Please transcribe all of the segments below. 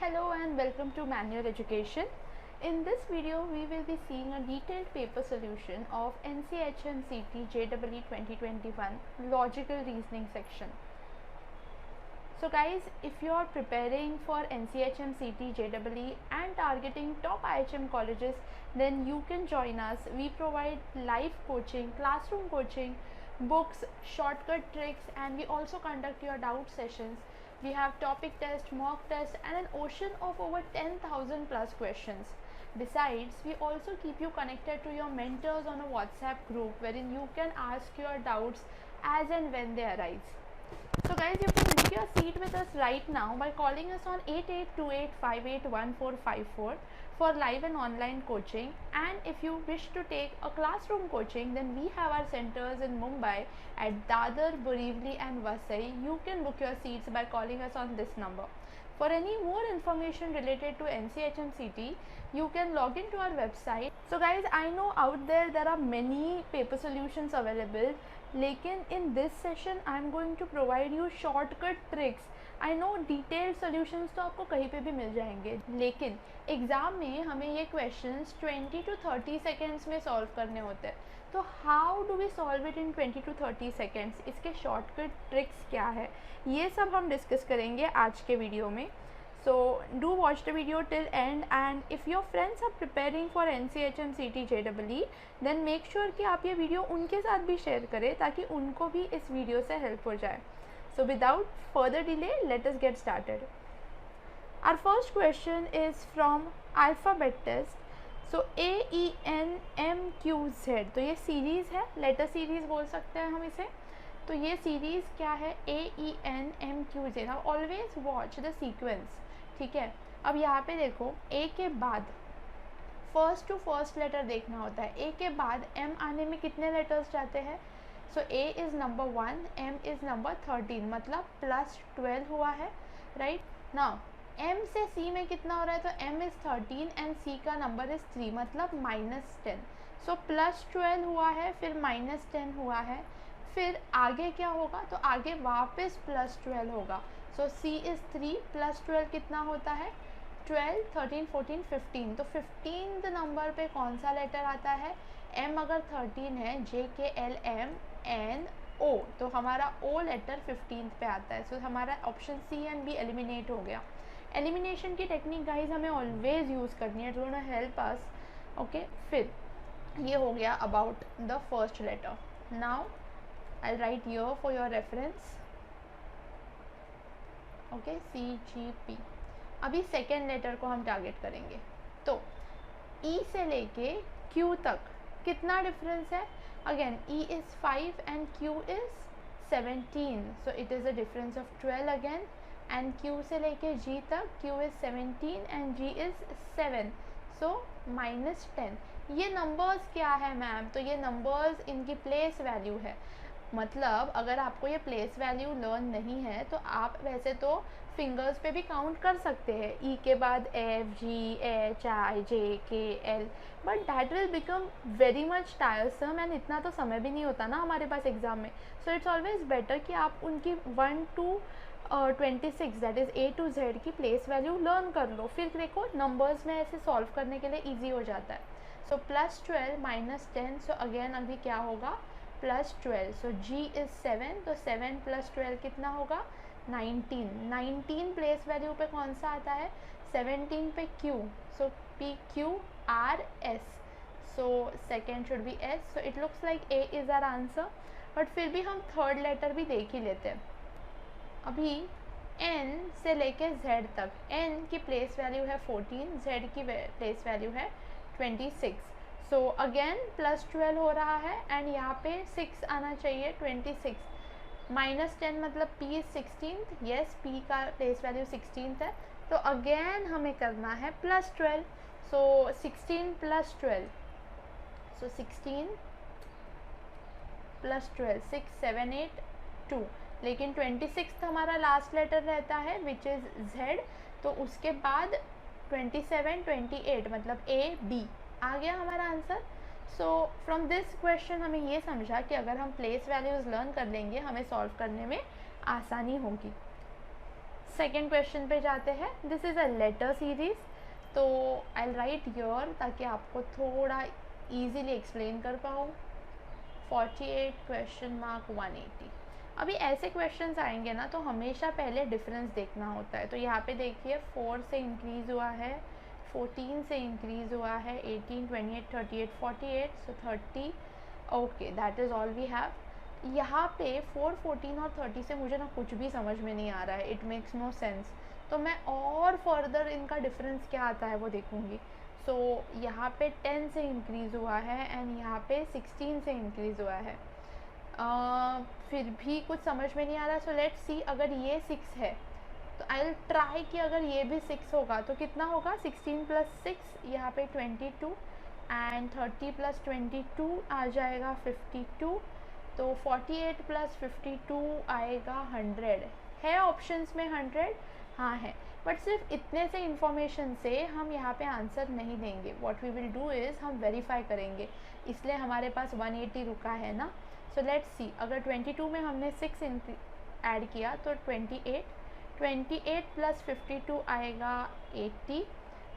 Hello and welcome to Manual Education. In this video, we will be seeing a detailed paper solution of NCHM CT JEE 2021 Logical Reasoning section. So guys, if you are preparing for NCHM CT JEE and targeting top IHM colleges, then you can join us. We provide live coaching, classroom coaching, books, shortcut tricks, and we also conduct your doubt sessions. We have topic test, mock test, and an ocean of over 10,000 plus questions. Besides, we also keep you connected to your mentors on a WhatsApp group wherein you can ask your doubts as and when they arise. So guys, you can book your seat with us right now by calling us on 8828581454 for live and online coaching. And if you wish to take a classroom coaching, then we have our centers in Mumbai at Dadar, Borivali and Vasai. You can book your seats by calling us on this number. For any more information related to NCHM CT, you can log into our website. So guys, I know out there are many paper solutions available, लेकिन in this session I am going to provide you shortcut tricks. I know detailed solutions तो आपको कहीं पे भी मिल जाएंगे, लेकिन exam में हमें ये questions 20 to 30 seconds में solve करने होते हैं. तो how do we solve it in 20 to 30 seconds? इसके shortcut tricks क्या है, ये सब हम discuss करेंगे आज के वीडियो में. So do watch the video till end, and if your friends are preparing for NCHM CT JEE, then make sure कि आप ये वीडियो उनके साथ भी शेयर करें ताकि उनको भी इस वीडियो से हेल्प हो जाए. So without further delay, let us get started. Our first question is from alphabet test. So AENMQZ, तो ये सीरीज़ है, लेटर सीरीज़ बोल सकते हैं हम इसे. तो ये सीरीज़ क्या है? AENMQZ. Now always watch the sequence. ठीक है, अब यहाँ पे देखो, ए के बाद फर्स्ट टू फर्स्ट लेटर देखना होता है. ए के बाद एम आने में कितने लेटर्स जाते हैं? So A is number 1, M is number 13, मतलब +12 हुआ है, राइट. नाउ एम से सी में कितना हो रहा है? तो एम इज़ 13 एंड सी का नंबर इज़ 3, मतलब -10. सो +12 हुआ है, फिर -10 हुआ है, फिर आगे क्या होगा? तो आगे वापस +12 होगा. सो सी इज़ 3 +12 कितना होता है? 12, 13, 14, 15. तो 15th नंबर पे कौन सा लेटर आता है? एम अगर 13 है, JKLMNO, तो हमारा ओ लेटर 15th पे आता है. सो हमारा option C and B eliminate हो गया. एलिमिनेशन की टेक्निक गाइज हमें ऑलवेज यूज़ करनी है, डोंट हेल्प अस. ओके, फिर ये हो गया about the first letter. Now I write your for your reference. Okay, CGP. अभी सेकेंड लेटर को हम टारगेट करेंगे. तो E से लेके Q तक कितना डिफरेंस है? Again E is 5 and Q is 17, so it is a difference of 12 again. And Q से लेके G तक Q is 17 and G is 7, सो -10. ये नंबर्स क्या है मैम? तो ये नंबर्स इनकी प्लेस वैल्यू है. मतलब अगर आपको ये प्लेस वैल्यू लर्न नहीं है तो आप वैसे तो फिंगर्स पे भी काउंट कर सकते हैं, ई के बाद FGHIJKL, but that will become very much टायरसम and इतना तो समय भी नहीं होता ना हमारे पास एग्ज़ाम में. सो इट्स ऑलवेज बेटर कि आप उनकी 1 to 26 that is A to Z की प्लेस वैल्यू लर्न कर लो. फिर देखो नंबर्स में ऐसे सॉल्व करने के लिए ईजी हो जाता है. सो +12 -10, सो अगेन अभी क्या होगा? +12. सो G इज़ 7, तो 7 + 12 कितना होगा? 19. 19 प्लेस वैल्यू पे कौन सा आता है? 17 पे Q, so PQRS, so second should be S. So it looks like A is our answer, but फिर भी हम थर्ड लेटर भी देख ही लेते हैं. अभी N से लेके Z तक, N की प्लेस वैल्यू है 14, Z की प्लेस वैल्यू है 26. सो अगेन +12 हो रहा है एंड यहाँ पे 6 आना चाहिए, 26. -10 मतलब P is 16th, yes P का प्लेस वैल्यू 16th है. तो अगेन हमें करना है +12. सो 16 + 12, सो 16 + 12, 6, 7, 8, 2. लेकिन 26th हमारा लास्ट लेटर रहता है विच इज़ Z, तो उसके बाद 27, 28 मतलब AB आ गया हमारा answer. So from this question हमें ये समझा कि अगर हम प्लेस वैल्यूज़ लर्न कर लेंगे हमें सॉल्व करने में आसानी होगी. सेकेंड क्वेश्चन पे जाते हैं. This is a letter series, तो आई विल राइट योर ताकि आपको थोड़ा ईजीली एक्सप्लेन कर पाऊँ. 48 क्वेश्चन मार्क 180. अभी ऐसे क्वेश्चंस आएंगे ना तो हमेशा पहले डिफरेंस देखना होता है. तो यहाँ पे देखिए 4 से इंक्रीज़ हुआ है, 14 से इंक्रीज़ हुआ है, 18, 28, 38, 48, so 30. Okay, that is all we have. यहाँ पे 4, 14 और 30 से मुझे ना कुछ भी समझ में नहीं आ रहा है. It makes no sense. तो मैं और फर्दर इनका डिफरेंस क्या आता है वो देखूँगी. सो यहाँ पे 10 से इंक्रीज़ हुआ है एंड यहाँ पे 16 से इंक्रीज़ हुआ है. फिर भी कुछ समझ में नहीं आ रहा. सो लेट्स सी, अगर ये 6 है तो आई विल ट्राई कि अगर ये भी 6 होगा तो कितना होगा. 16 + 6 यहाँ पे 22 एंड 30 + 22 आ जाएगा 52. तो 48 + 52 आएगा 100. है ऑप्शंस में 100? हाँ है, बट सिर्फ इतने से इंफॉर्मेशन से हम यहाँ पे आंसर नहीं देंगे. What we will do is हम वेरीफाई करेंगे, इसलिए हमारे पास 180 रुका है ना. सो लेट्स सी, अगर 22 में हमने 6 ऐड किया तो 28 + 52 आएगा 80.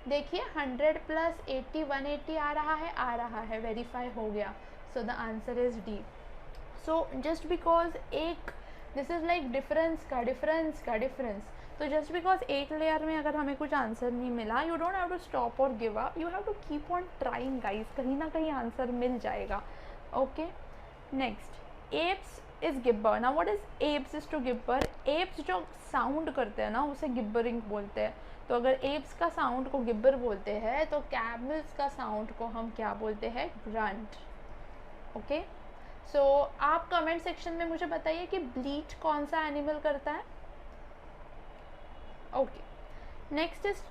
देखिए 100 + 80 180 आ रहा है, वेरीफाई हो गया. So the answer is D. So just because एक दिस इज़ लाइक डिफरेंस का डिफरेंस. तो जस्ट बिकॉज एक लेयर में अगर हमें कुछ आंसर नहीं मिला, you don't have to stop और give up, you have to keep on trying guys. कहीं ना कहीं आंसर मिल जाएगा. Okay, next apes is gibber. ना what is apes is to gibber. Apes जो साउंड करते हैं ना उसे गिब्बरिंग बोलते हैं. तो अगर एप्स का साउंड को गिब्बर बोलते हैं तो कैमल्स का साउंड को हम क्या बोलते हैं, ग्रंट. ओके, सो आप कमेंट सेक्शन में मुझे बताइए कि ब्लीच कौन सा एनिमल करता है. Okay, next is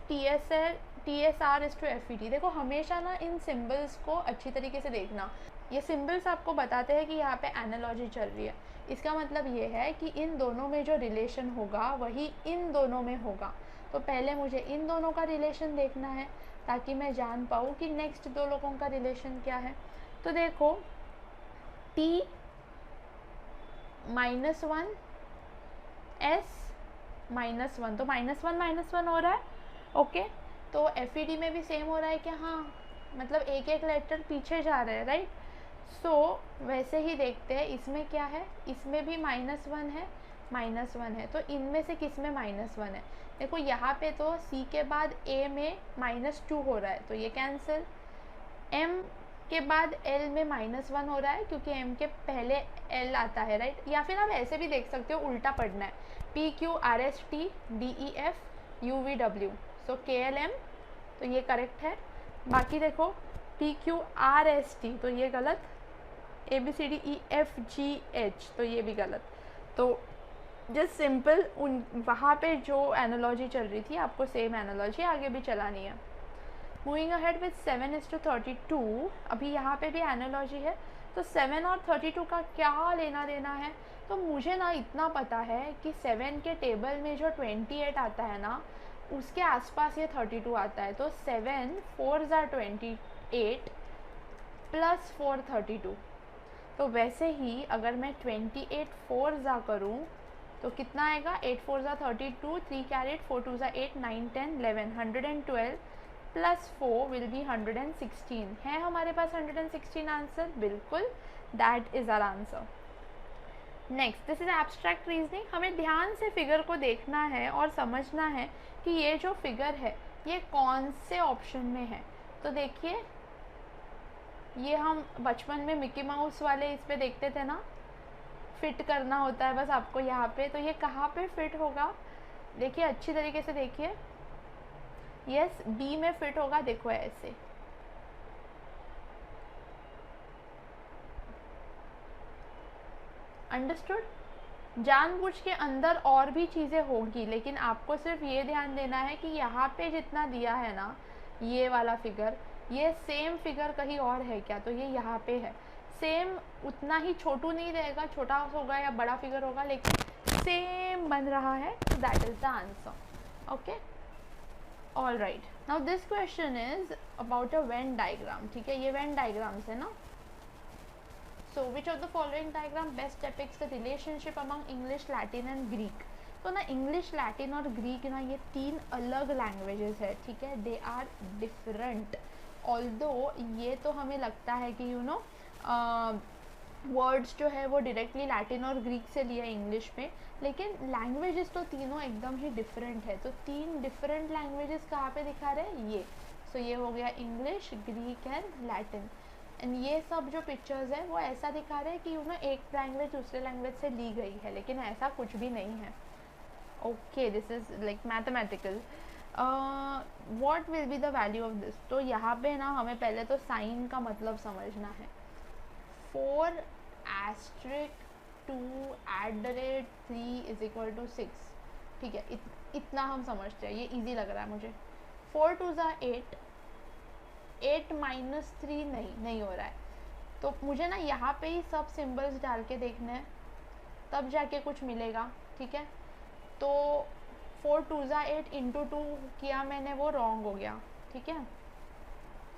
TSR is to FET. देखो हमेशा ना इन सिम्बल्स को अच्छी तरीके से देखना. ये सिम्बल्स आपको बताते हैं कि यहाँ पे एनालॉजी चल रही है. इसका मतलब ये है कि इन दोनों में जो रिलेशन होगा वही इन दोनों में होगा. तो पहले मुझे इन दोनों का रिलेशन देखना है ताकि मैं जान पाऊँ कि नेक्स्ट दो लोगों का रिलेशन क्या है. तो देखो T -1 S -1, तो -1 हो रहा है. ओके, तो FED में भी सेम हो रहा है क्या. हाँ, मतलब एक एक लेटर पीछे जा रहे हैं, राइट. सो वैसे ही देखते हैं इसमें क्या है. इसमें भी -1 है, तो इनमें से किस में -1 है. देखो यहाँ पे तो C के बाद A में -2 हो रहा है तो ये कैंसिल. M के बाद L में -1 हो रहा है क्योंकि M के पहले L आता है, राइट. या फिर आप ऐसे भी देख सकते हो, उल्टा पढ़ना है. PQRST DEF UVW, सो KLM, तो ये करेक्ट है. बाकी देखो PQRST तो ये गलत. ABCDEFGH तो ये भी गलत. तो जस्ट सिंपल उन वहाँ पे जो एनालॉजी चल रही थी आपको सेम एनालॉजी आगे भी चलानी है. Moving ahead with 7 is to 32. अभी यहाँ पे भी एनालॉजी है. तो 7 और 32 का क्या लेना देना है. तो मुझे ना इतना पता है कि 7 के टेबल में जो 28 आता है ना उसके आसपास ये 32 आता है. तो 7 4s are 28 + 4 32. तो वैसे ही अगर मैं 28 4s करूँ तो कितना आएगा. 8 4s are 32, 3 caret, 4 2s are 8, 9 10 11, 112 + 4 will be 116. है हमारे पास 116 आंसर. बिल्कुल, that is our answer. Next, this is abstract reasoning. हमें ध्यान से फिगर को देखना है और समझना है कि ये जो फिगर है ये कौन से ऑप्शन में है. तो देखिए ये हम बचपन में मिकी माउस वाले इस पे देखते थे ना, फिट करना होता है बस आपको यहाँ पे. तो ये कहाँ पे फिट होगा. देखिए अच्छी तरीके से देखिए. यस, बी में फिट होगा. देखो ऐसे. अंडरस्टूड. जानबूझ के अंदर और भी चीज़ें होंगी लेकिन आपको सिर्फ ये ध्यान देना है कि यहाँ पे जितना दिया है ना ये वाला फिगर, ये सेम फिगर कहीं और है क्या. तो ये यहाँ पे है. सेम उतना ही छोटू नहीं रहेगा, छोटा होगा या बड़ा फिगर होगा लेकिन सेम बन रहा है. That is the answer. Okay, all right. Now this question is about a Venn diagram. ठीक है, ये वेन डायग्राम्स है ना. So which of the following diagram best depicts the relationship among English, Latin and Greek. तो ना English, Latin और Greek ना ये 3 अलग लैंग्वेजेस है, ठीक है, दे आर डिफरेंट। ऑल्दो ये तो हमें लगता है कि वर्ड्स जो है वो डायरेक्टली लैटिन और ग्रीक से लिया इंग्लिश में, लेकिन लैंग्वेजेस तो तीनों एकदम ही डिफरेंट है। तो 3 डिफरेंट लैंग्वेजेस कहाँ पे दिखा रहे हैं ये, सो ये हो गया English, Greek and Latin. And ये सब जो पिक्चर्स है वो ऐसा दिखा रहे हैं कि एक लैंग्वेज दूसरे लैंग्वेज से ली गई है, लेकिन ऐसा कुछ भी नहीं है। Okay, this is like mathematical. What will be the value of this? तो यहाँ पे ना हमें पहले तो साइन का मतलब समझना है। 4 asterisk 2 @ 3 = 6, ठीक है, इतना हम समझते हैं, ये इजी लग रहा है मुझे। 4 2 ज़ा 8, 8 - 3 नहीं हो रहा है, तो मुझे ना यहाँ पे ही सब सिंबल्स डाल के देखने हैं, तब जाके कुछ मिलेगा, ठीक है। तो 4 2 ज़ा 8 × 2 किया मैंने, वो रॉन्ग हो गया, ठीक है।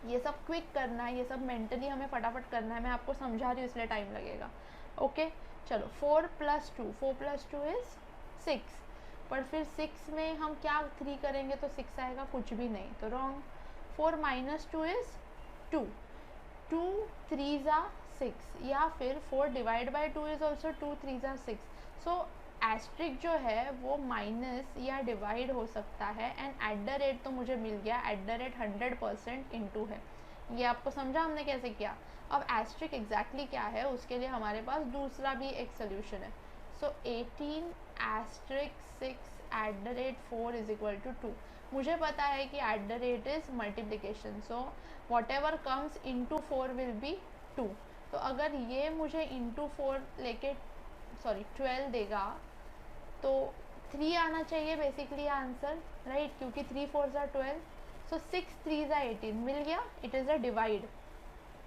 ये सब क्विक करना है, ये सब मेंटली हमें फटाफट करना है, मैं आपको समझा रही हूँ इसलिए टाइम लगेगा। ओके चलो, 4 + 2, 4 + 2 = 6, पर फिर 6 में हम क्या 3 करेंगे तो 6 आएगा, कुछ भी नहीं, तो रॉन्ग। 4 - 2 = 2, 2 3 ज़ा 6, या फिर 4 / 2 = also 2 3 ज़ा 6। सो एस्ट्रिक जो है वो माइनस या डिवाइड हो सकता है, एंड @ तो मुझे मिल गया, @ 100% इंटू है। ये आपको समझा हमने कैसे किया। अब एस्ट्रिक एग्जैक्टली क्या है उसके लिए हमारे पास दूसरा भी एक सोल्यूशन है। सो 18 * 6 @ 4 = 2। मुझे पता है कि @ is multiplication, so what ever comes into 4 will B 2। तो अगर ये मुझे इंटू 4 लेके 12 देगा तो 3 आना चाहिए बेसिकली आंसर, राइट, क्योंकि 3 4 ज़ा 12, सो 6 3 ज़ा 18 मिल गया, it is a divide,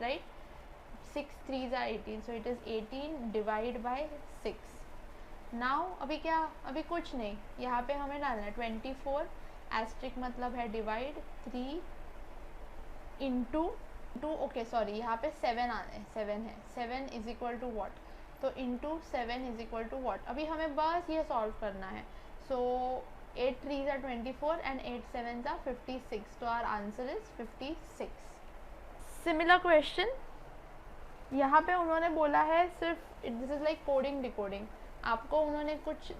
right, 6 3 ज़ा 18, सो इट इज़ 18 / 6। नाउ अभी क्या, अभी कुछ नहीं, यहाँ पे हमें डालना है 24 एस्ट्रिक मतलब है डिवाइड, 3 × 2, ओके सॉरी, यहाँ पे 7 आना है, 7 है, 7 = व्हाट, तो इंटू 7 = व्हाट। अभी हमें बस ये सॉल्व करना है। सो 8 3 ज़ा 24 एंड 8 7 ज़ा 56, तो our answer is 56। Similar question यहाँ पे उन्होंने बोला है सिर्फ, this is like coding decoding, आपको उन्होंने कुछ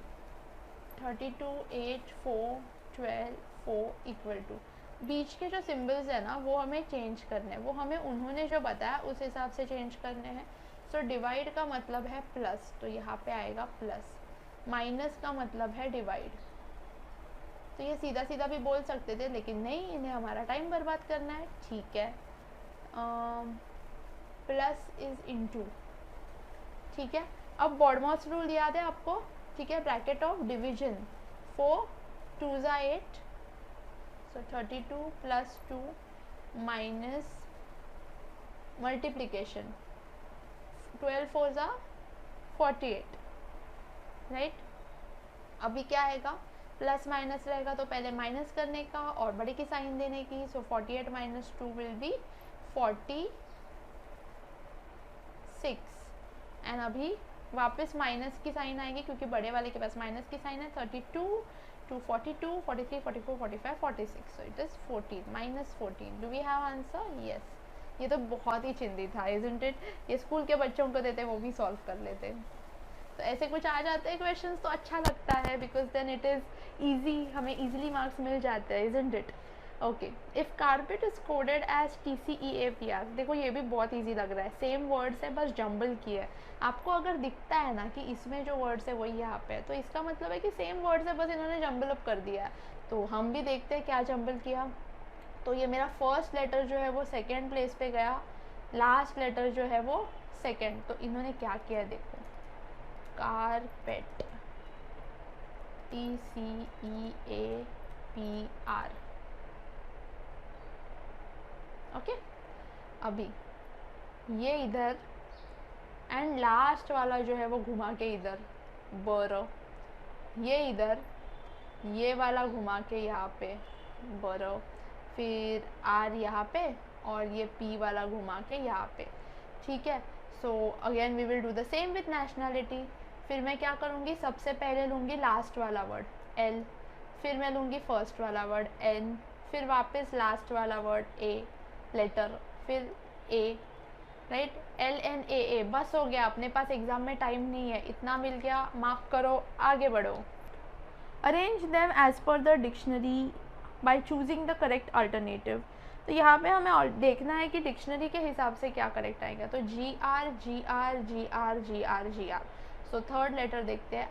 32 8 4 12 4 = बीच के जो सिम्बल्स है ना वो हमें चेंज करने हैं, वो हमें उन्होंने जो बताया उस हिसाब से चेंज करने हैं। सो डिवाइड का मतलब है प्लस, तो यहाँ पे आएगा प्लस, माइनस का मतलब है डिवाइड। तो ये सीधा सीधा भी बोल सकते थे, लेकिन नहीं, इन्हें हमारा टाइम बर्बाद करना है, ठीक है। प्लस इज इनटू, ठीक है। अब बॉडमॉस रूल याद है आपको, ठीक है, ब्रैकेट ऑफ डिवीजन, 4 2 ज़ा 8, सो 32 + 2 माइनस मल्टीप्लिकेशन 12 4 ज़ा 48, राइट। अभी क्या आएगा, प्लस माइनस रहेगा तो पहले माइनस करने का और बड़े की साइन देने की, सो 48 - 2 विल बी 46, एंड अभी वापस माइनस की साइन आएगी क्योंकि बड़े वाले के पास माइनस की साइन है। 32 2 42 43 44 45 46, so it is 14 - 14। Do we have answer? Yes. ये तो बहुत ही चिंदी था, इजंट इट? ये स्कूल के बच्चों को देते वो भी सॉल्व कर लेते। तो ऐसे कुछ आ जाते हैं क्वेश्चंस तो अच्छा लगता है, because then it is easy, हमें ईजिली मार्क्स मिल जाते हैं, isn't it? Okay, if carpet is coded as TCEAPR, देखो ये भी बहुत ईजी लग रहा है, सेम वर्ड्स है बस जंबल किया है। आपको अगर दिखता है ना कि इसमें जो वर्ड्स है वही यहाँ पे है, तो इसका मतलब है कि सेम वर्ड्स है बस इन्होंने जंबल अप कर दिया है। तो हम भी देखते हैं क्या जंबल किया। तो ये मेरा फर्स्ट लेटर जो है वो सेकेंड प्लेस पे गया, लास्ट लेटर जो है वो सेकेंड, तो इन्होंने क्या किया देखो, कारपेट, TCEAPR, ओके। अभी ये इधर एंड लास्ट वाला जो है वो घुमा के इधर, बर, ये इधर, ये वाला घुमा के यहाँ पे, बर, फिर R यहाँ पे और ये P वाला घुमा के यहाँ पे, ठीक है। So again we will do the same with nationality. फिर मैं क्या करूँगी, सबसे पहले लूँगी लास्ट वाला वर्ड L, फिर मैं लूँगी फर्स्ट वाला वर्ड N, फिर वापस लास्ट वाला वर्ड A लेटर, फिर A, राइट, LNAA। बस हो गया, अपने पास एग्ज़ाम में टाइम नहीं है, इतना मिल गया, मार्क करो, आगे बढ़ो। Arrange them as per the dictionary by choosing the correct alternative. तो यहाँ पे हमें देखना है कि डिक्शनरी के हिसाब से क्या करेक्ट आएगा। तो GR GR GR GR GR। So third letter देखते हैं,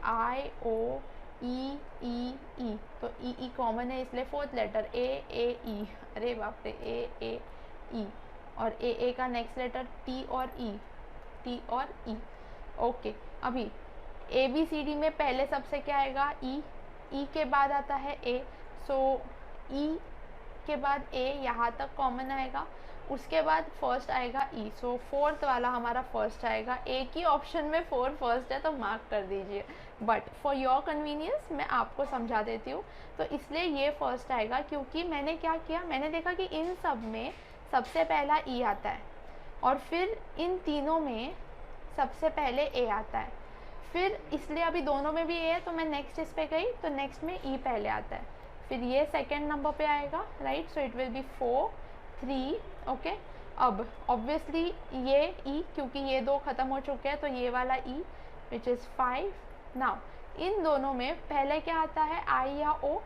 IOEEE। तो ई कॉमन है इसलिए फोर्थ लेटर AAE। अरे बाप रे, AAE। और AA का नेक्स्ट लेटर T और E, T और E। ओके, अभी ABCD में पहले सबसे क्या आएगा, E के बाद आता है A। सो E के बाद A यहाँ तक कॉमन आएगा, उसके बाद फर्स्ट आएगा E। सो फोर्थ वाला हमारा फर्स्ट आएगा। एक ही ऑप्शन में 4 फर्स्ट है तो मार्क कर दीजिए, बट फॉर योर कन्वीनियंस मैं आपको समझा देती हूँ। तो इसलिए ये फर्स्ट आएगा, क्योंकि मैंने क्या किया, मैंने देखा कि इन सब में सबसे पहला E आता है, और फिर इन तीनों में सबसे पहले A आता है, फिर इसलिए अभी दोनों में भी A है तो मैं नेक्स्ट इस पे गई, तो नेक्स्ट में E पहले आता है, फिर ये सेकेंड नंबर पे आएगा, right. So it will be 4 3। Okay, अब ऑब्वियसली ये E, क्योंकि ये दो ख़त्म हो चुके हैं तो ये वाला E which is 5। Now in दोनों में पहले क्या आता है, I या O।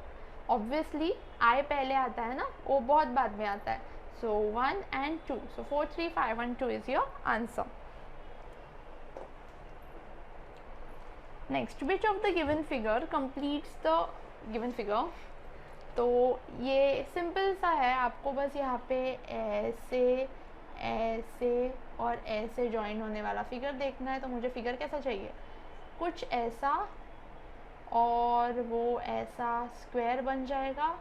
ऑब्वियसली I पहले आता है ना, O बहुत बाद में आता है। सो 1 and 2, so 4 3 5 1 2 is your answer. Next, which of the given figure completes the given figure. तो ये सिंपल सा है, आपको बस यहाँ पे ऐसे ऐसे और ऐसे जॉइन होने वाला फिगर देखना है। तो मुझे फिगर कैसा चाहिए, कुछ ऐसा और वो ऐसा स्क्वायर बन जाएगा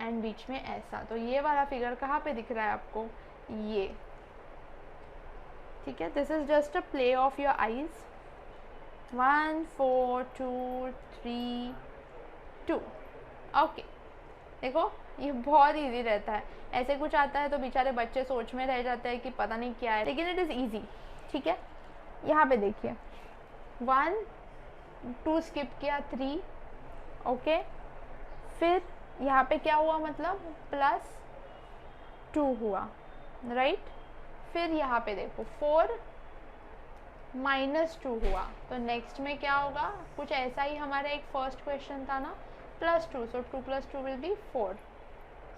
एंड बीच में ऐसा। तो ये वाला फिगर कहाँ पे दिख रहा है आपको, ये, ठीक है। This is just a play of your eyes. 1 4 2 3 2। Okay, देखो ये बहुत इजी रहता है। ऐसे कुछ आता है तो बेचारे बच्चे सोच में रह जाते हैं कि पता नहीं क्या है, लेकिन इट इज़ इजी, ठीक है। यहाँ पे देखिए, 1 2 स्किप किया, 3। ओके, फिर यहाँ पे क्या हुआ, मतलब +2 हुआ, राइट। फिर यहाँ पे देखो 4 -2 हुआ, तो नेक्स्ट में क्या होगा, कुछ ऐसा ही हमारा एक फर्स्ट क्वेश्चन था ना, +2। सो 2 + 2 will be 4।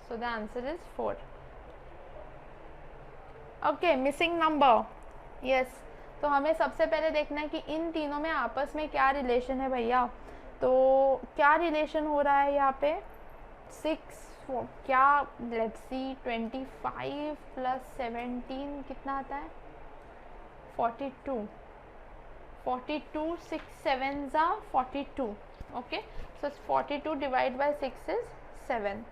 So the answer is 4। Okay, missing number, yes. तो हमें सबसे पहले देखना है कि इन तीनों में आपस में क्या रिलेशन है भैया। तो क्या रिलेशन हो रहा है यहाँ पे, 6 क्या, लेट्स सी, 25 + 17 कितना आता है, 42। 42 6 7 ज़ा 42। Okay, so 42 divide by 6 is 7।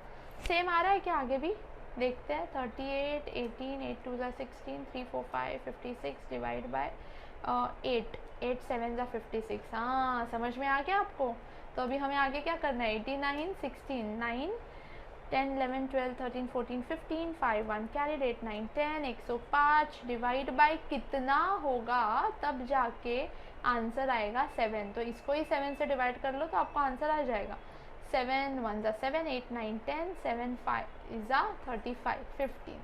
Same आ रहा है क्या, आगे भी देखते हैं। 38 18 8 2 ज़ा 16 3 4 5 56 डिवाइड बाय 8 8 7 ज़ा 56। हाँ, समझ में आ गया आपको। तो अभी हमें आगे क्या करना है, 89 16 9 10 11 12 13 14 15 5 1 कैरी डेट 9 10 105 डिवाइड बाय कितना होगा, तब जाके आंसर आएगा 7। तो इसको ही 7 से डिवाइड कर लो तो आपको आंसर आ जाएगा। 7 1 ज़ा 7 8 9 10 7 5 ज़ा 35 15।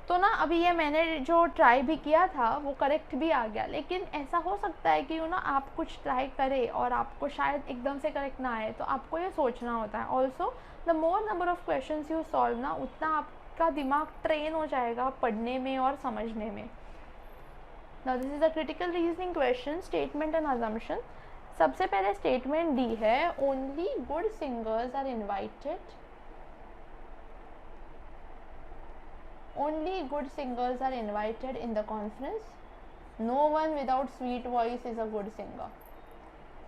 तो ना अभी ये मैंने जो ट्राई भी किया था वो करेक्ट भी आ गया, लेकिन ऐसा हो सकता है कि आप कुछ ट्राई करें और आपको शायद एकदम से करेक्ट ना आए, तो आपको ये सोचना होता है। Also the more number of questions you solve ना, उतना आपका दिमाग ट्रेन हो जाएगा पढ़ने में और समझने में। Now this is a critical reasoning question, statement and assumption. सबसे पहले स्टेटमेंट दी है, only good singers are invited. Only good singers are invited in the conference. No one without sweet voice is a good singer.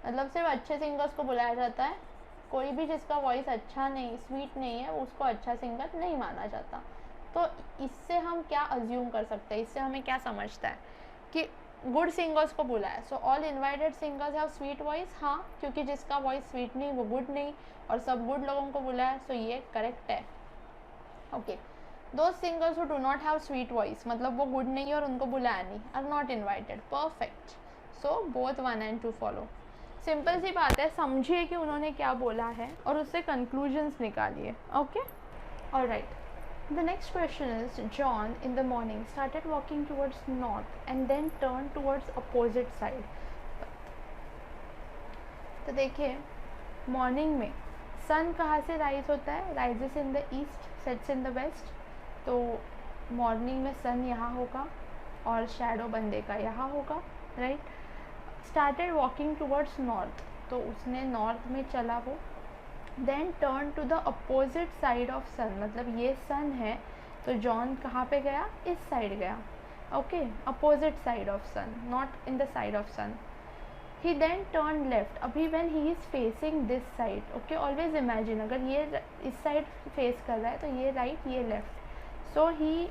मतलब सिर्फ अच्छे singers को बुलाया जाता है, कोई भी जिसका वॉइस अच्छा नहीं, स्वीट नहीं है, उसको अच्छा सिंगर नहीं माना जाता। तो इससे हम क्या अज्यूम कर सकते हैं, इससे हमें क्या समझता है कि गुड सिंगर्स को बुलाया। So all invited singers have sweet voice. हाँ, क्योंकि जिसका वॉइस स्वीट नहीं वो गुड नहीं, और सब गुड लोगों को बुलाया, सो ये करेक्ट है। Okay, Those singers who do not have sweet voice, मतलब वो गुड नहीं और उनको बुलाया नहीं, are not invited. Perfect. So both 1 and 2 follow. Simple सी बात है, समझिए कि उन्होंने क्या बोला है और उससे कंक्लूजन्स निकालिए. Okay, alright. The next question is, John in the morning started walking towards north and then turned towards opposite side. तो देखिए, मॉर्निंग में सन कहाँ से राइज होता है? Rises in the east, sets in the west. तो morning में sun यहाँ होगा और शैडो बंदे का यहाँ होगा, right. Started walking towards north, तो उसने नॉर्थ में चला वो. Then turn to the opposite side of sun, मतलब ये सन है तो जॉन कहाँ पे गया? इस साइड गया. Okay, opposite side of sun, not in the side of sun. He then turn left. अभी when he is facing this side, okay, always imagine अगर ये इस साइड फेस कर रहा है तो ये राइट, ये left. So he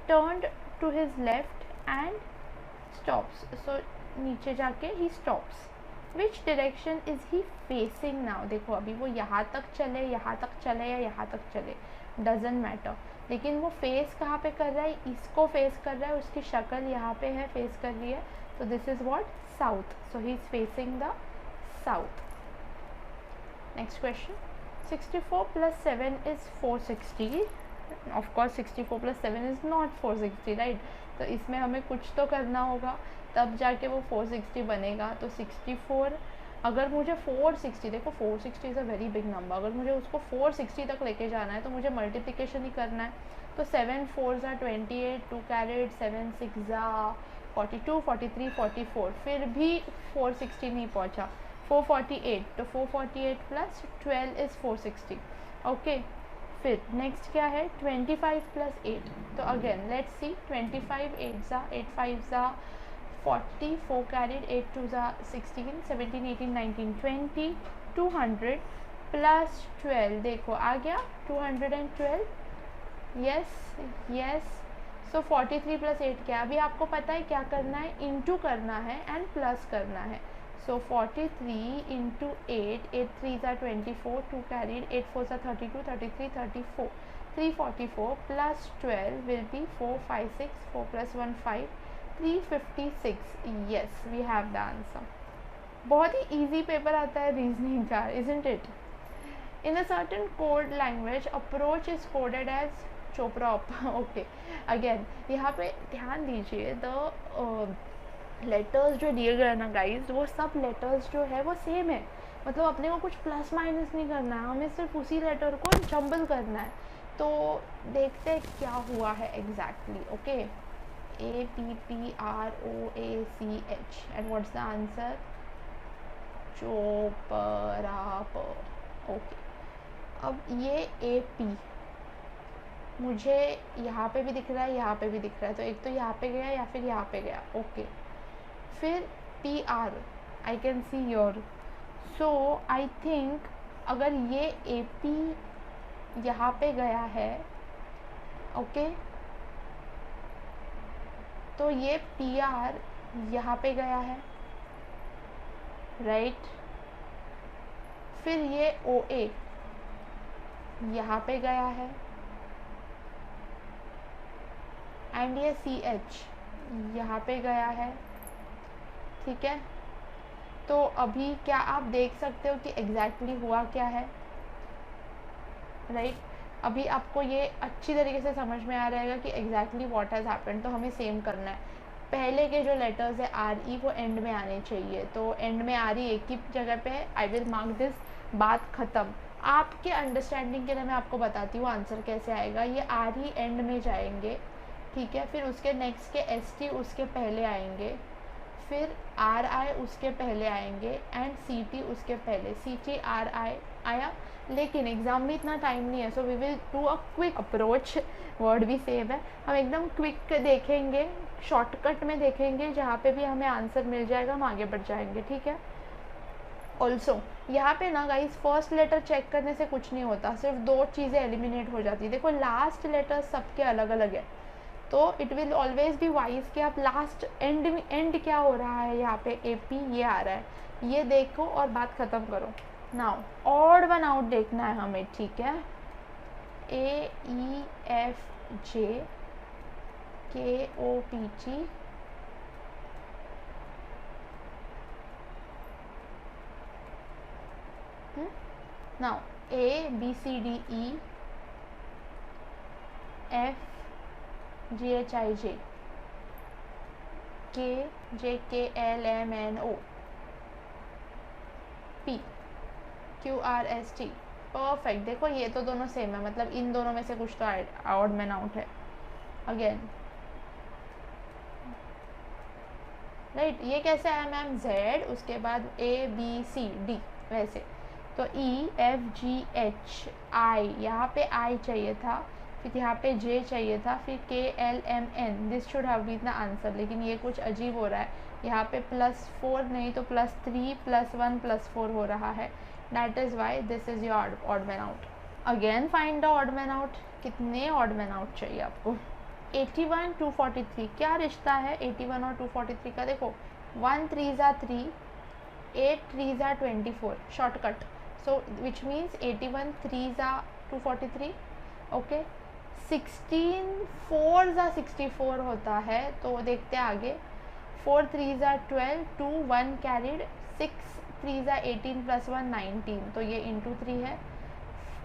turned to his left and stops. So नीचे जाके he stops. Which direction is he facing now? देखो, अभी वो यहाँ तक चले, यहाँ तक चले या यहाँ तक चले, डजेंट मैटर, लेकिन वो फेस कहाँ पे कर रहा है? इसको फेस कर रहा है. उसकी शक्ल यहाँ पे है, फेस कर रही है. तो this is what? South. So he is facing the south. Next question. 64 + 7 is 460. Of course 64 + 7 is not 460, right. तो इसमें हमें कुछ तो करना होगा, तब जाके वो 460 बनेगा. तो 64, अगर मुझे 460, देखो 460 is a very big number, अगर मुझे उसको 460 तक लेके जाना है तो मुझे मल्टीप्लिकेशन ही करना है. तो 7 4 ज़ा 28, 2 कैरेट, 7 6 ज़ा 42, 43, 44, फिर भी 460 नहीं पहुंचा. 448, तो 448 + 12 इज़ 460. ओके, फिर नेक्स्ट क्या है? 25 + 8. तो अगेन लेट्स सी, 25 8 ज़ा 8 5 ज़ा 40, 4 कैरेट, 8 2 ज़ा 16, 17 18 19 20, 200 + 12, देखो आ गया 212. Yes yes. सो 43 + 8 क्या? अभी आपको पता है क्या करना है? इंटू करना है एंड प्लस करना है. सो 43 × 8, 8 3 ज़ा 24, 2 कैरीड, 8 4 ज़ा 32, 33 34, 344 + 12 will be 4 5 6, 4 + 1 5, 356. Yes, we have the answer. बहुत ही ईजी पेपर आता है रीजनिंग का, isn't it? In a certain code language, approach is coded as Chopra. Okay, again यहाँ पे ध्यान दीजिए, द लेटर्स जो दिए गए ना गाइज, वो सब लेटर्स जो है वो सेम है. मतलब अपने को कुछ प्लस माइनस नहीं करना है, हमें सिर्फ उसी लेटर को जंबल करना है. तो देखते हैं क्या हुआ है exactly. Okay, APPROACH and what's the answer? Chopra. Okay, अब ये AP मुझे यहाँ पे भी दिख रहा है, यहाँ पे भी दिख रहा है, तो एक तो यहाँ पे गया या फिर यहाँ पे गया. ओके, फिर PR I can see your. So I think अगर ये AP यहाँ पे गया है, ओके, तो ये PR यहाँ पे गया है, राइट. फिर ये OA यहाँ पे गया है एंड ये CH यहाँ पे गया है. ठीक है, तो अभी क्या आप देख सकते हो कि एग्जैक्टली हुआ क्या है, राइट. अभी आपको ये अच्छी तरीके से समझ में आ रहेगा कि एग्जैक्टली व्हाट हैज़ हैपेंड. तो हमें सेम करना है. पहले के जो लेटर्स है RE वो एंड में आने चाहिए, तो एंड में RE एक ही जगह पे है. I will mark this. बात ख़त्म. आपके अंडरस्टैंडिंग के लिए मैं आपको बताती हूँ आंसर कैसे आएगा. ये RE एंड में जाएंगे, ठीक है. फिर उसके नेक्स्ट के ST उसके पहले आएंगे, फिर RI उसके पहले आएंगे एंड CT उसके पहले. CT RI आया, लेकिन एग्ज़ाम में इतना टाइम नहीं है, so we will do a quick approach. Word भी सेव है, हम एकदम क्विक देखेंगे, शॉर्टकट में देखेंगे, जहाँ पे भी हमें आंसर मिल जाएगा हम आगे बढ़ जाएंगे. ठीक है. ऑल्सो यहाँ पे ना गाइस, फर्स्ट लेटर चेक करने से कुछ नहीं होता, सिर्फ 2 चीज़ें एलिमिनेट हो जाती है. देखो लास्ट लेटर सबके अलग अलग है, तो it will always be wise कि आप लास्ट एंड क्या हो रहा है यहाँ पे. AP ये आ रहा है, ये देखो और बात ख़त्म करो. नाउ ऑड वन आउट देखना है हमें, ठीक है. AEFJ KOPT now A B C D E F G H I J K J K L M N O P Q R S T। Perfect. देखो ये तो दोनों सेम है, मतलब इन दोनों में से कुछ तो ऑड मैन आउट है। अगेन राइट, ये कैसे आया मैम? Z उसके बाद A B C D वैसे, तो E F G H I, यहाँ पे I चाहिए था, फिर यहाँ पे J चाहिए था, फिर K L M N, this should have been the answer. लेकिन ये कुछ अजीब हो रहा है, यहाँ पे +4 नहीं तो +3 +1 +4 हो रहा है। That is why this is your odd man out. Again find the odd man out. कितने ऑड मैन आउट चाहिए आपको? 81 243, क्या रिश्ता है 81 और 243 का? देखो 1 3 ज़ा 3, 8 3 ज़ा 24, शॉर्टकट। सो विच मीन्स 81 3 ज़ा 243, ओके। 16 4 ज़ा 64 होता है, तो देखते हैं आगे। 4 3 ज़ा 12, 2 1 कैरिड, 6 3 ज़ा 18 +1 19, तो ये इंटू 3 है।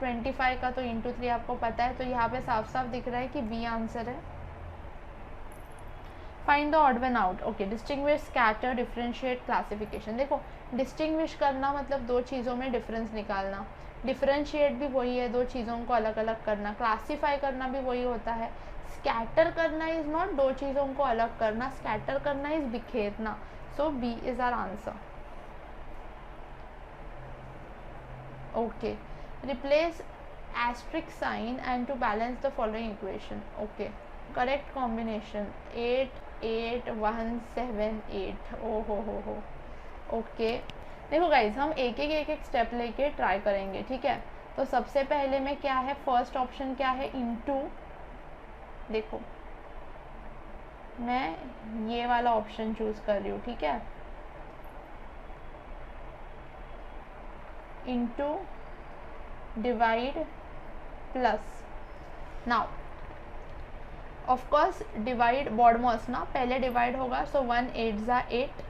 25 का तो इंटू 3 आपको पता है, तो यहाँ पे साफ साफ दिख रहा है कि बी आंसर है। Find the odd one out. Okay, distinguish, scatter, differentiate, classification. देखो डिस्टिंग्विश करना मतलब दो चीज़ों में डिफरेंस निकालना, डिफरेंशिएट भी वही है, दो चीज़ों को अलग अलग करना, क्लासीफाई करना भी वही होता है। स्कैटर करना इज़ नॉट दो चीज़ों को अलग करना, स्कैटर करना इज़ बिखेरना। So B is our answer. Okay, replace asterisk sign and to balance the following equation. Okay, correct combination 8 8 1 7 8। ओ हो। ओके, देखो गाइज हम एक एक स्टेप लेके ट्राई करेंगे, ठीक है। तो सबसे पहले में क्या है, फर्स्ट ऑप्शन क्या है, इनटू। देखो मैं ये वाला ऑप्शन चूज कर रही हूँ, ठीक है। Into, divide, plus. Now of course divide BODMAS ना, पहले डिवाइड होगा, सो 1 8 ज़ा 8,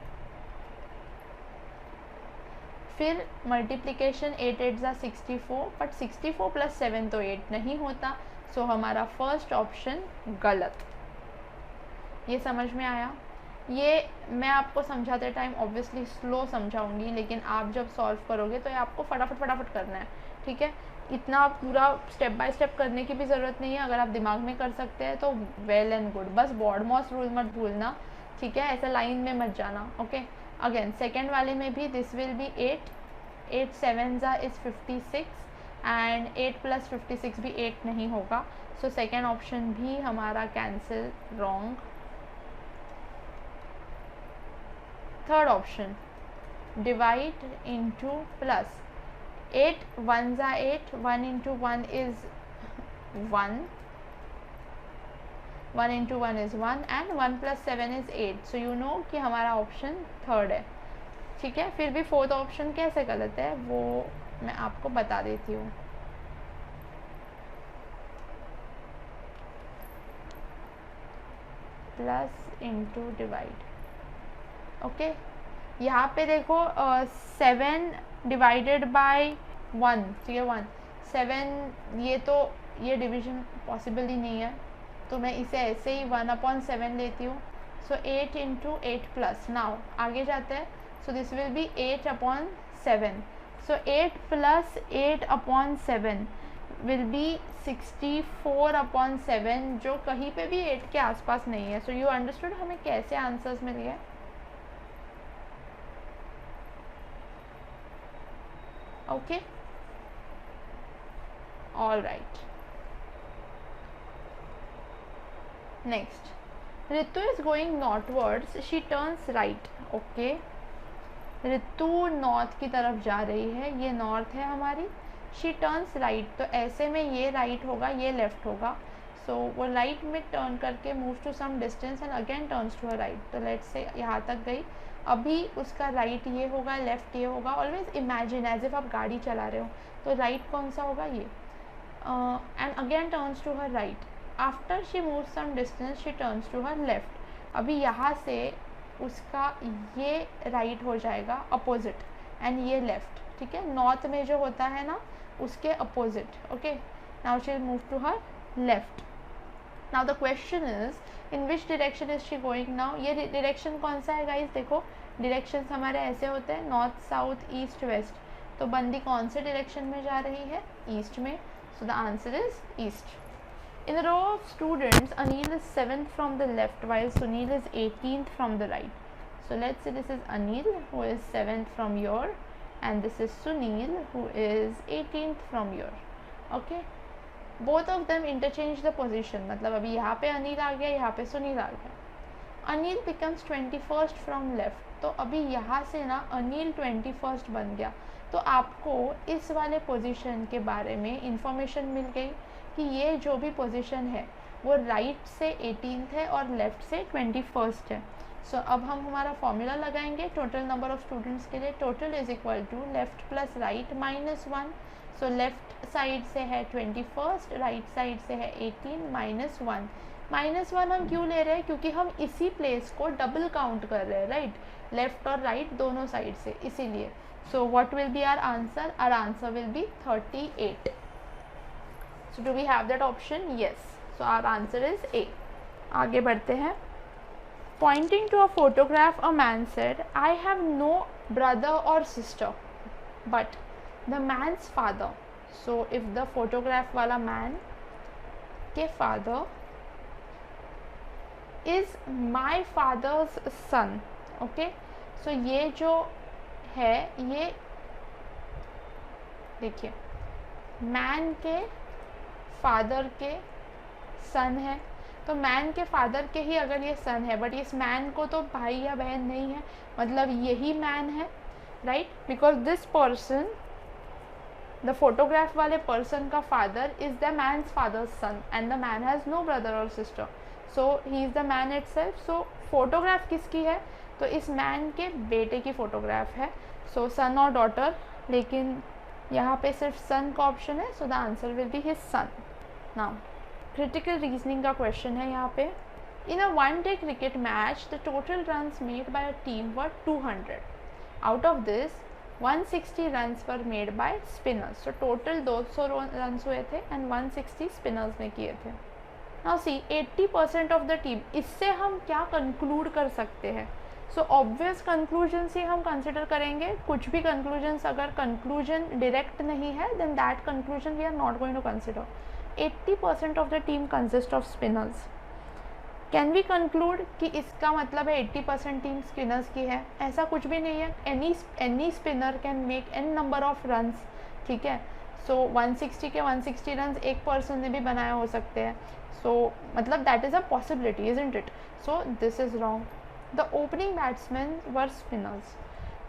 फिर मल्टीप्लिकेशन 8 8 ज़ा 64, बट 64 + 7 तो 8 नहीं होता, सो हमारा फर्स्ट ऑप्शन गलत। ये समझ में आया? ये मैं आपको समझाते टाइम ऑब्वियसली स्लो समझाऊंगी, लेकिन आप जब सॉल्व करोगे तो ये आपको फटाफट करना है, ठीक है। इतना पूरा स्टेप बाय स्टेप करने की भी ज़रूरत नहीं है, अगर आप दिमाग में कर सकते हैं तो वेल एंड गुड। बस बॉडमॉस रूल मत भूलना, ठीक है, ऐसा लाइन में मत जाना। ओके, अगेन सेकेंड वाले में भी दिस विल बी 8 8 7 ज़ा इज़ 56 एंड 8 + 56 भी 8 नहीं होगा, सो सेकेंड ऑप्शन भी हमारा cancel, wrong. Third option divide into plus, 8 1 ज़ा 8, 1 × 1 is 1, 1 × 1 is 1 and 1 + 7 is 8, so you know कि हमारा ऑप्शन थर्ड है, ठीक है। फिर भी फोर्थ ऑप्शन कैसे गलत है वो मैं आपको बता देती हूँ। Plus into divide, okay. यहाँ पे देखो 7 डिवाइडेड बाय 1, ठीक है, 1 7, ये तो ये डिवीजन पॉसिबल ही नहीं है, तो मैं इसे ऐसे ही 1/7 लेती हूँ। सो 8 × 8 प्लस, नाउ आगे जाते हैं, so this will be 8/7, so 8 + 8/7 will be 64/7, जो कहीं पे भी 8 के आसपास नहीं है। सो यू अंडरस्टूड हमें कैसे आंसर्स मिल गए। Okay, all right. Next, Ritu is going northwards, she turns right. Okay, Ritu north की तरफ जा रही है, ये नॉर्थ है हमारी। शी टर्न्स राइट, तो ऐसे में ये राइट होगा, ये लेफ्ट होगा। सो वो राइट में टर्न करके move to some distance and again turns to a right. तो लेट्स से यहाँ तक गई, अभी उसका राइट ये होगा, लेफ्ट ये होगा। ऑलवेज इमेजिन एज इफ आप गाड़ी चला रहे हो, तो राइट कौन सा होगा, ये। And again turns to her right. After she move some distance she turns to her left. अभी यहाँ से उसका ये राइट हो जाएगा अपोजिट, एंड ये लेफ्ट, ठीक है। नॉर्थ में जो होता है ना उसके opposite, okay. Now she will move to her left. Now the question is in which direction is she going now. ये डायरेक्शन कौन सा है गाइस, देखो डायरेक्शंस हमारे ऐसे होते हैं, नॉर्थ साउथ ईस्ट वेस्ट। तो बंदी कौन से डायरेक्शन में जा रही है, ईस्ट में। सो the answer is east. In the row of students, Anil is 7th from the left while Sunil is 18th from the right. So let's say this is Anil who is 7th from your, and this is Sunil who is 18th from your. Okay. Both of them interchange the position. मतलब अभी यहाँ पे अनिल आ गया, यहाँ पे सुनील आ गया. Anil becomes 21st from left. तो अभी यहाँ से ना अनिल 21st बन गया. तो आपको इस वाले पोजीशन के बारे में इंफॉर्मेशन मिल गई कि ये जो भी पोजीशन है वो राइट से 18th है और लेफ्ट से 21st है। सो अब हम हमारा फॉर्मूला लगाएंगे टोटल नंबर ऑफ स्टूडेंट्स के लिए। Total is equal to left plus right minus 1। सो लेफ्ट साइड से है 21st, राइट साइड से है 18 माइनस 1। माइनस 1 हम क्यों ले रहे हैं, क्योंकि हम इसी प्लेस को डबल काउंट कर रहे हैं, राइट, लेफ्ट और राइट दोनों साइड से, इसीलिए। So what will be our answer? Our answer will be 38। So do we have that option? Yes. So our answer is A. आगे बढ़ते हैं। Pointing to a photograph, a man said, "I have no brother or sister, but the man's father." So if the photograph वाला man के father is my father's son, okay? So ये जो है, ये देखिए man के फादर के सन है, तो मैन के फादर के ही अगर ये सन है, बट इस मैन को तो भाई या बहन नहीं है, मतलब यही मैन है, right, because this person, the photograph वाले पर्सन का father is the man's father's son and the man has no brother और sister, so he is the man itself. सो फोटोग्राफ किसकी है, तो इस मैन के बेटे की फोटोग्राफ है, सो सन और डॉटर, लेकिन यहाँ पे सिर्फ सन का ऑप्शन है, so the answer will be his son. Now critical reasoning का क्वेश्चन है यहाँ पे। In a one day cricket match the total runs made by a team were 200। Out of this 160 runs were made by spinners. तो total 200 runs हुए थे and 160 spinners ने किए थे। Now C 80% of the team, इससे हम क्या conclude कर सकते हैं? सो ऑब्वियस कंक्लूजन ही हम कंसिडर करेंगे। कुछ भी कंक्लूजन्स अगर कंक्लूजन डायरेक्ट नहीं है then that conclusion we are not going to consider. 80% of the team consist of spinners. Can we conclude कि इसका मतलब है 80% टीम स्पिनर्स की है? ऐसा कुछ भी नहीं है। Any spinner can make an number of runs, ठीक है। सो 160 के 160 रन्स एक पर्सन ने भी बनाए हो सकते हैं, सो मतलब that is a possibility, isn't it? So this is wrong. The opening batsman were spinners.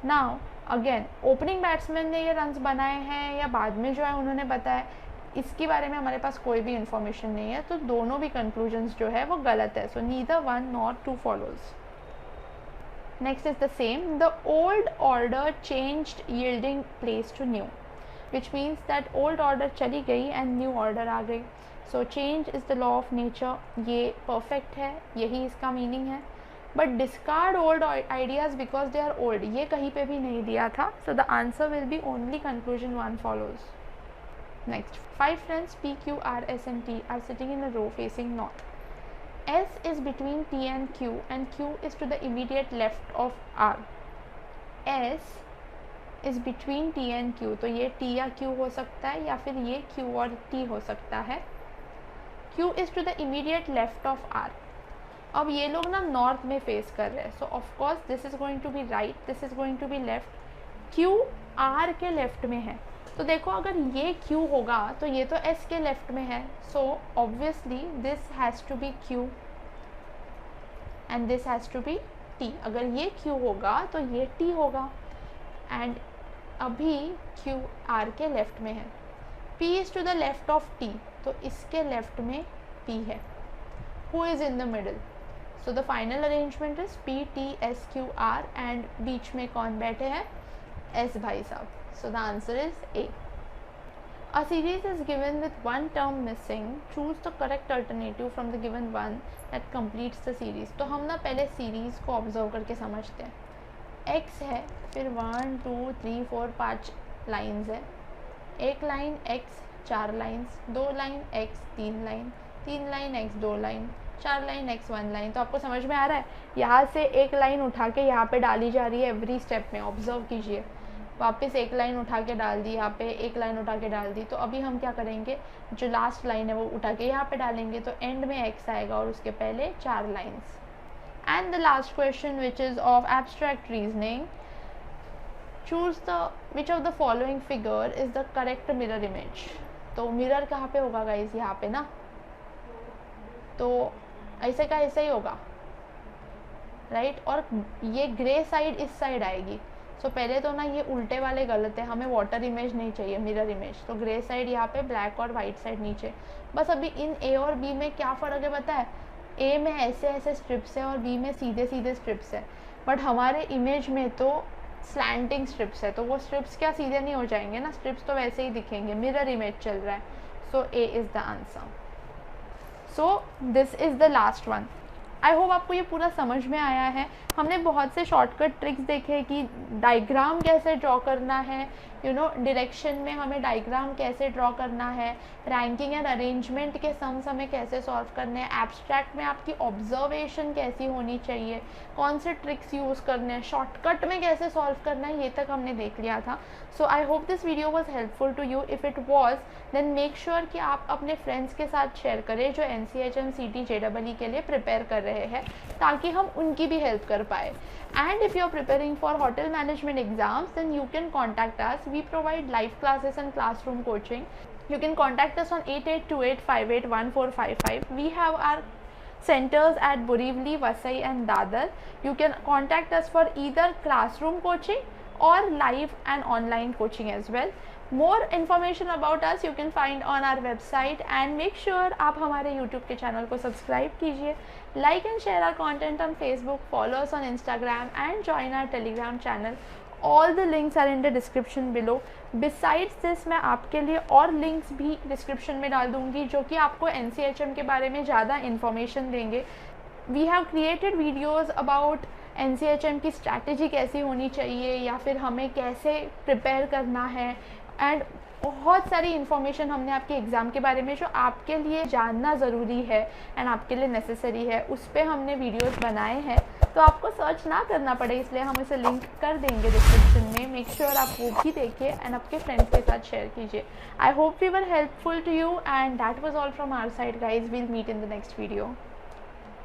Now again opening batsman ने ये रन्स बनाए हैं या बाद में जो है उन्होंने बताया, इसके बारे में हमारे पास कोई भी इंफॉर्मेशन नहीं है, तो दोनों भी कंक्लूजन्स जो है वो गलत है। So neither one nor two follows. Next is the same. The old order changed yielding place to new, which means that old order चली गई एंड न्यू ऑर्डर आ गई। So change is the law of nature, ये perfect है, यही इसका meaning है। But discard old ideas because they are old, ये कहीं पे भी नहीं दिया था। So the answer will be only conclusion 1 follows. Next, 5 friends P, Q, R, S and T are sitting in a row facing north. S is between T and Q is to the immediate left of R. S is between T and Q, तो ये T या Q हो सकता है या फिर ये Q और T हो सकता है। Q is to the immediate left of R. अब ये लोग ना नॉर्थ में फेस कर रहे हैं, so of course this is going to be right, this is going to be left. Q R के लेफ्ट में है, तो देखो अगर ये Q होगा तो ये तो S के लेफ्ट में है, so obviously this has to be Q and this has to be T। अगर ये Q होगा तो ये T होगा, एंड अभी Q R के लेफ्ट में है। P is to the left of T, तो इसके लेफ्ट में P है। Who is in the middle? So the final arrangement is P, T, S, Q, R and बीच में कौन बैठे हैं? S भाई साहब। So the answer is A. A series is given with one term missing. Choose the correct alternative from the given one that completes the series. तो हम ना पहले series को observe करके समझते हैं। x है, फिर 1 2 3 4 5 लाइन्स है, एक line x 4 lines, 2 line x 3 line, 3 line x 2 line, 4 line x 1 line. तो आपको समझ में आ रहा है, यहाँ से एक लाइन उठा के यहाँ पे डाली जा रही है एवरी स्टेप में, ऑब्जर्व कीजिए। वापस एक लाइन उठा के डाल दी, यहाँ पे एक लाइन उठा के डाल दी। तो अभी हम क्या करेंगे, जो लास्ट लाइन है वो उठा के यहाँ पे डालेंगे, तो एंड में x आएगा और उसके पहले 4 lines. And the last question which is of abstract reasoning, choose the which of the following figure is the correct mirror image. तो मिरर कहाँ पे होगा गाइज, यहाँ पे ना, तो ऐसे का ऐसे ही होगा, राइट। और ये ग्रे साइड इस साइड आएगी। सो पहले तो ना ये उल्टे वाले गलत है, हमें वाटर इमेज नहीं चाहिए, मिरर इमेज। तो ग्रे साइड यहाँ पे, ब्लैक और वाइट साइड नीचे। बस अभी इन ए और बी में क्या फ़र्क है पता है, ए में ऐसे ऐसे स्ट्रिप्स है और बी में सीधे सीधे स्ट्रिप्स है, बट हमारे इमेज में तो स्लैंटिंग स्ट्रिप्स है, तो वो स्ट्रिप्स क्या सीधे नहीं हो जाएंगे ना, स्ट्रिप्स तो वैसे ही दिखेंगे, मिरर इमेज चल रहा है। So A is the answer. So this is the last one. I hope आपको ये पूरा समझ में आया है। हमने बहुत से शॉर्टकट ट्रिक्स देखे कि डायग्राम कैसे ड्रॉ करना है, डायरेक्शन में हमें डायग्राम कैसे ड्रॉ करना है, रैंकिंग एंड अरेंजमेंट के सम्स हमें कैसे सॉल्व करने हैं, एब्स्ट्रैक्ट में आपकी ऑब्जर्वेशन कैसी होनी चाहिए, कौन से ट्रिक्स यूज़ करने हैं, शॉर्टकट में कैसे सॉल्व करना है, ये तक हमने देख लिया था। So I hope this video was helpful to you. If it was then make sure कि आप अपने फ्रेंड्स के साथ शेयर करें जो NCHM CT JEE के लिए प्रिपेयर कर रहे हैं, ताकि हम उनकी भी हेल्प कर पाए। And if you are preparing for hotel management exams, then you can contact us. We provide live classes and classroom coaching. You can contact us on 8828581455. We have our centers at Borivali, Vasai and Dadar. You can contact us for either classroom coaching or live and online coaching as well. More information about us you can find on our website, and make sure आप हमारे YouTube के channel को subscribe कीजिए, like and share our content on Facebook, follow us on Instagram and join our Telegram channel. All the links are in the description below. Besides this, मैं आपके लिए और links भी description में डाल दूँगी जो कि आपको NCHM के बारे में ज़्यादा information देंगे। We have created videos about NCHM की स्ट्रैटेजी कैसी होनी चाहिए या फिर हमें कैसे प्रिपेयर करना है, एंड बहुत सारी इन्फॉर्मेशन हमने आपके एग्ज़ाम के बारे में जो आपके लिए जानना ज़रूरी है एंड आपके लिए नेसेसरी है, उस पर हमने वीडियोस बनाए हैं। तो आपको सर्च ना करना पड़े, इसलिए हम इसे लिंक कर देंगे डिस्क्रिप्शन में। मेक श्योर आप वो भी देखिए एंड आपके फ्रेंड्स के साथ शेयर कीजिए। I hope we were helpful to you, and that was all from our side guys. Will meet in the next video.